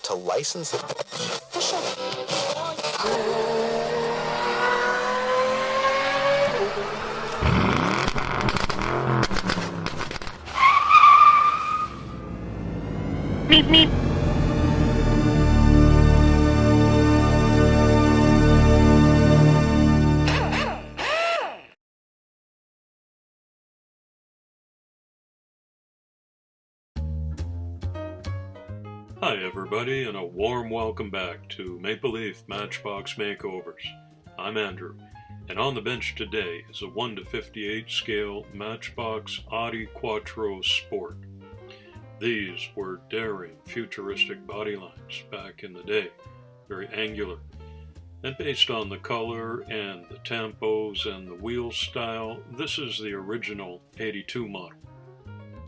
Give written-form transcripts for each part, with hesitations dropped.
to license it. Meep, meep. Hi everybody, and a warm welcome back to Maple Leaf Matchbox Makeovers. I'm Andrew, and on the bench today is a 1:58 scale Matchbox Audi Quattro Sport. These were daring, futuristic body lines back in the day, very angular. And based on the color and the tampos and the wheel style, this is the original 82 model.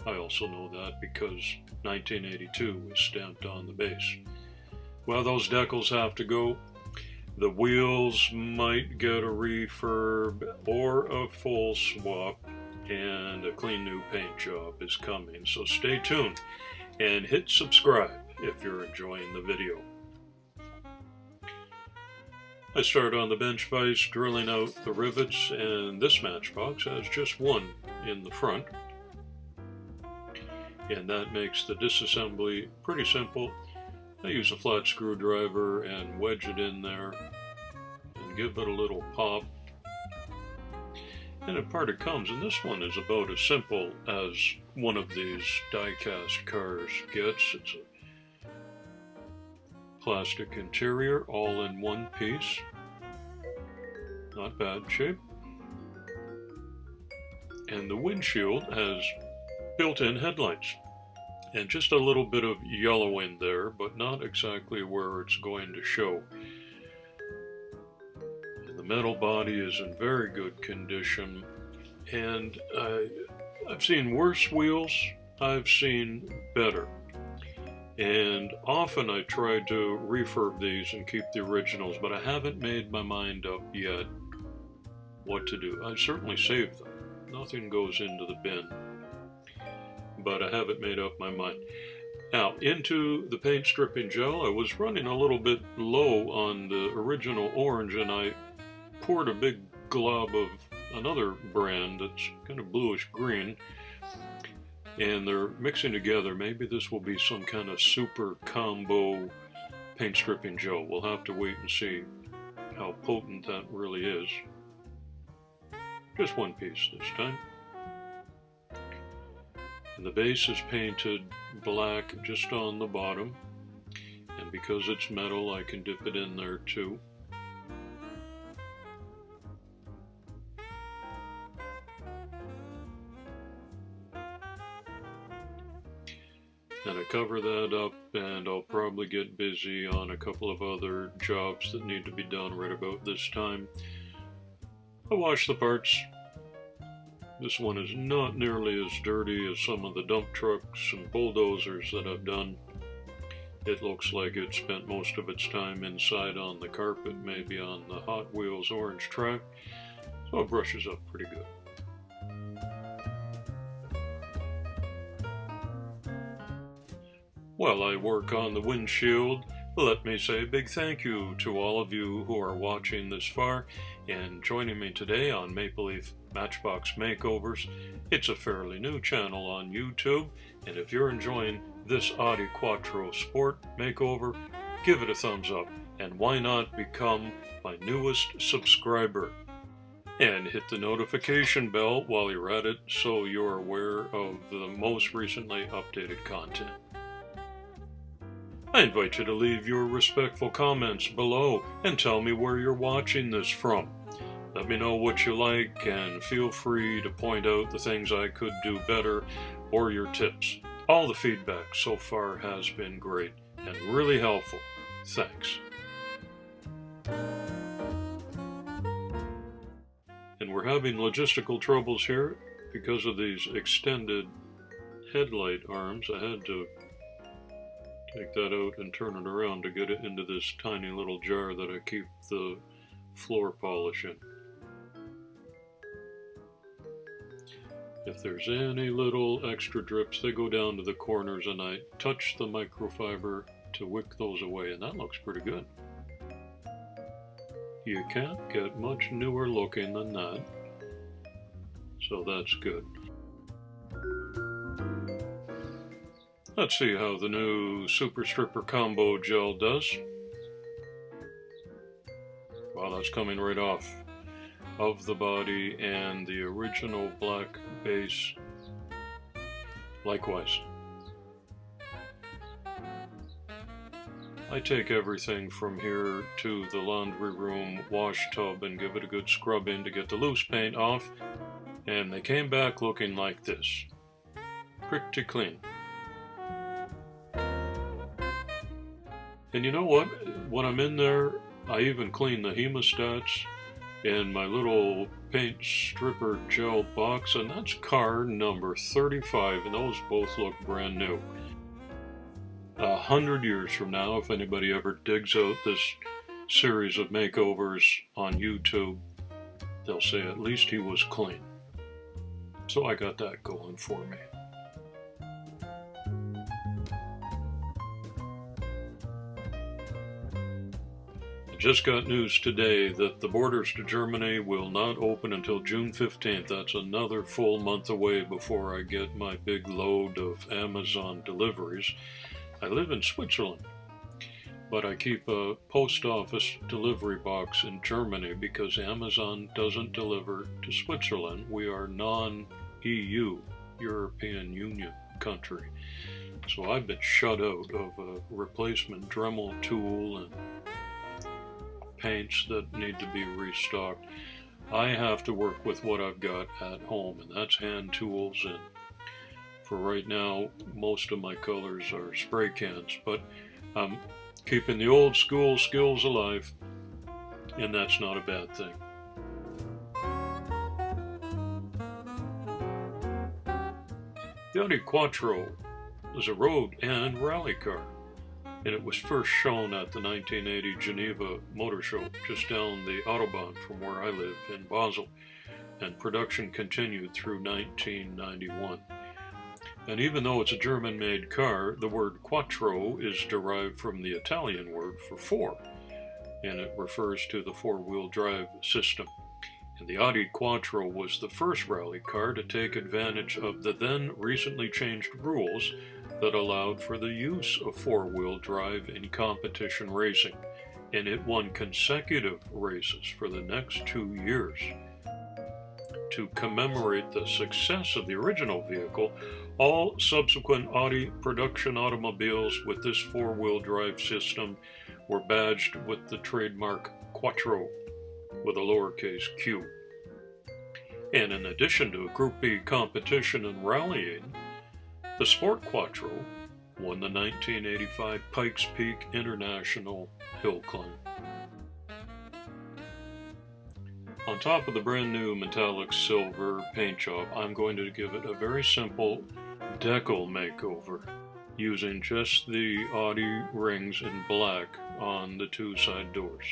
I also know that because 1982 was stamped on the base. Well, those decals have to go. The wheels might get a refurb or a full swap, and a clean new paint job is coming. So stay tuned and hit subscribe if you're enjoying the video. I start on the bench vise drilling out the rivets, and this Matchbox has just one in the front. And that makes the disassembly pretty simple. I use a flat screwdriver and wedge it in there and give it a little pop. And apart it comes, and this one is about as simple as one of these die-cast cars gets. It's a plastic interior all in one piece. Not bad shape. And the windshield has built-in headlights, and just a little bit of yellow in there, but not exactly where it's going to show. And the metal body is in very good condition, and I've seen worse wheels, I've seen better, and often I try to refurb these and keep the originals, but I haven't made my mind up yet what to do. I certainly save them, nothing goes into the bin, but I haven't made up my mind. Now, into the paint stripping gel, I was running a little bit low on the original orange, and I poured a big glob of another brand that's kind of bluish green, and they're mixing together. Maybe this will be some kind of super combo paint stripping gel. We'll have to wait and see how potent that really is. Just one piece this time. And the base is painted black just on the bottom, and because it's metal I can dip it in there too. And I cover that up, and I'll probably get busy on a couple of other jobs that need to be done right about this time. I wash the parts. This one is not nearly as dirty as some of the dump trucks and bulldozers that I've done. It looks like it spent most of its time inside on the carpet, maybe on the Hot Wheels orange track, so it brushes up pretty good. While I work on the windshield, let me say a big thank you to all of you who are watching this far and joining me today on Maple Leaf Matchbox Makeovers. It's a fairly new channel on YouTube, and if you're enjoying this Audi Quattro Sport makeover, give it a thumbs up, and why not become my newest subscriber? And hit the notification bell while you're at it so you're aware of the most recently updated content. I invite you to leave your respectful comments below and tell me where you're watching this from. Let me know what you like, and feel free to point out the things I could do better or your tips. All the feedback so far has been great and really helpful. Thanks. And we're having logistical troubles here because of these extended headlight arms. I had to take that out and turn it around to get it into this tiny little jar that I keep the floor polish in. If there's any little extra drips, they go down to the corners, and I touch the microfiber to wick those away, and that looks pretty good. You can't get much newer looking than that, so that's good. Let's see how the new Super Stripper Combo Gel does. Wow, that's coming right off of the body and the original black base likewise. I take everything from here to the laundry room wash tub and give it a good scrubbing to get the loose paint off, and they came back looking like this. Pretty clean. And you know what? When I'm in there, I even clean the hemostats in my little paint stripper gel box, and that's car number 35, and those both look brand new. 100 years from now, if anybody ever digs out this series of makeovers on YouTube, they'll say at least he was clean. So I got that going for me. Just got news today that the borders to Germany will not open until June 15th. That's another full month away before I get my big load of Amazon deliveries. I live in Switzerland, but I keep a post office delivery box in Germany because Amazon doesn't deliver to Switzerland. We are non-EU, European Union country. So I've been shut out of a replacement Dremel tool and paints that need to be restocked. I have to work with what I've got at home, and that's hand tools, and for right now most of my colors are spray cans, but I'm keeping the old school skills alive, and that's not a bad thing. The Audi Quattro is a road and rally car, and it was first shown at the 1980 Geneva Motor Show, just down the Autobahn from where I live in Basel, and production continued through 1991. And even though it's a German-made car, the word quattro is derived from the Italian word for four, and it refers to the four-wheel drive system. And the Audi Quattro was the first rally car to take advantage of the then recently changed rules that allowed for the use of four-wheel drive in competition racing, and it won consecutive races for the next 2 years. To commemorate the success of the original vehicle, all subsequent Audi production automobiles with this four-wheel drive system were badged with the trademark Quattro with a lowercase q. And in addition to Group B competition and rallying, the Sport Quattro won the 1985 Pikes Peak International Hill Climb. On top of the brand new metallic silver paint job, I'm going to give it a very simple decal makeover using just the Audi rings in black on the two side doors.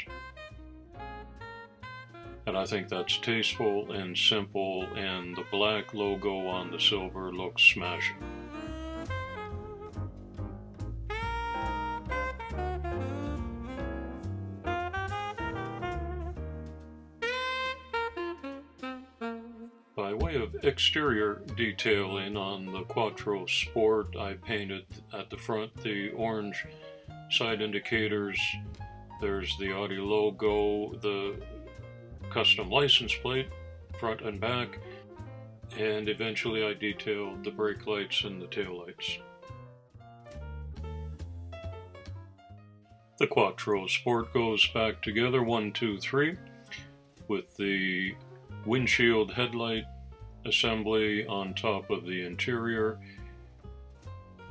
And I think that's tasteful and simple, and the black logo on the silver looks smashing. By way of exterior detailing on the Quattro Sport, I painted at the front the orange side indicators. There's the Audi logo, the custom license plate, front and back, and eventually I detailed the brake lights and the tail lights. The Quattro Sport goes back together 1, 2, 3 with the windshield headlight assembly on top of the interior,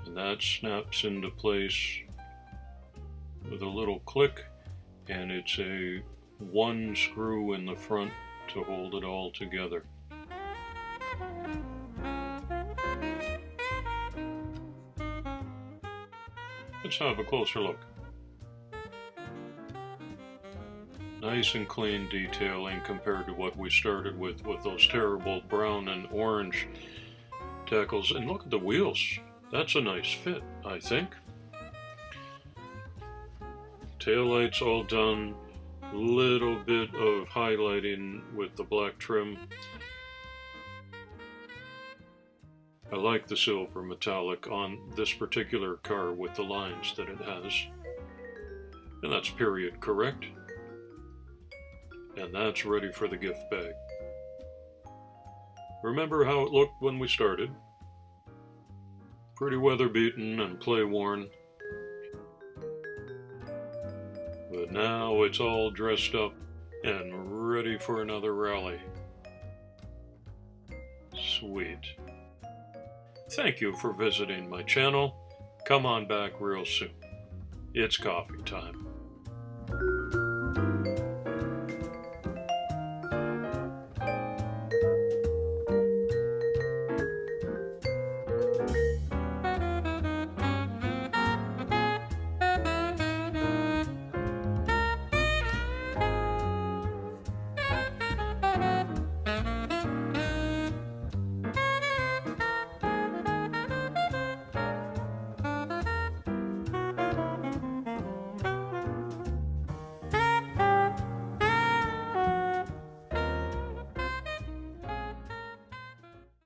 and that snaps into place with a little click, and it's a one screw in the front to hold it all together. Let's have a closer look. Nice and clean detailing compared to what we started with those terrible brown and orange decals. And look at the wheels. That's a nice fit, I think. Taillights all done. Little bit of highlighting with the black trim. I like the silver metallic on this particular car with the lines that it has. And that's period correct. And that's ready for the gift bag. Remember how it looked when we started? Pretty weather beaten and play worn. But now it's all dressed up and ready for another rally. Sweet. Thank you for visiting my channel. Come on back real soon. It's coffee time.